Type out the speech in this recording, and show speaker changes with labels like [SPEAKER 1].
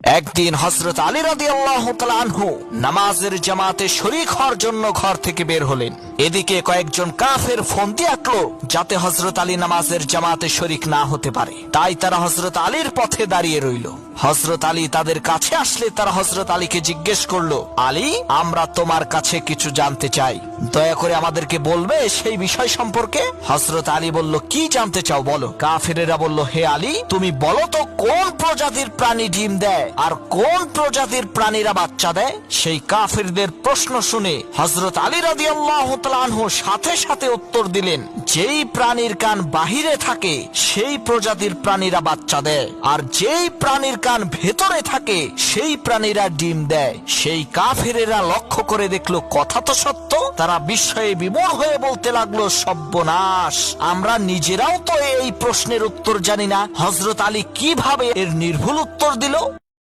[SPEAKER 1] একদিন হযরত আলী রাদিয়াল্লাহু তাআলা আনহু নামাজের জামাতে শরীক হওয়ার জন্য ঘর থেকে বের হলেন। এদিকে কয়েকজন কাফের ফন্দি আঁকলো যাতে হযরত আলী নামাজের জামাতে শরীক না হতে পারে। তাই তারা হযরত আলীর পথে দাঁড়িয়ে রইল। হযরত আলী তাদের কাছে আসলে তারা হযরত আলীকে জিজ্ঞেস করলো, আলী, আমরা তোমার কাছে কিছু জানতে চাই, দয়া করে আমাদেরকে বলবে সেই বিষয় সম্পর্কে? হযরত আলী বলল, কি জানতে চাও বলো। কাফেরেরা বলল, হে আলী, তুমি বলো তো কোন প্রজাতির প্রাণী ডিম দেয় আর কোন প্রজাতির প্রাণীরা বাচ্চা দেয়? সেই কাফেরদের প্রশ্ন শুনে হযরত আলী রাদিয়াল্লাহু তাআলা আনহু সাথে সাথে উত্তর দিলেন, যেই প্রাণীর কান বাহিরে থাকে সেই প্রজাতির প্রাণীরা বাচ্চা দেয়, আর যেই প্রাণীর কান ভেতরে থাকে সেই প্রাণীরা ডিম দেয়। সেই কাফেরেরা লক্ষ্য করে দেখলো কথা তো সত্য। তারা বিস্ময়ে বিমূঢ় হয়ে বলতে লাগলো, সর্বনাশ, আমরা নিজেরাও তো এই প্রশ্নের উত্তর জানি না। হযরত আলী কিভাবে এর নির্ভুল উত্তর দিল?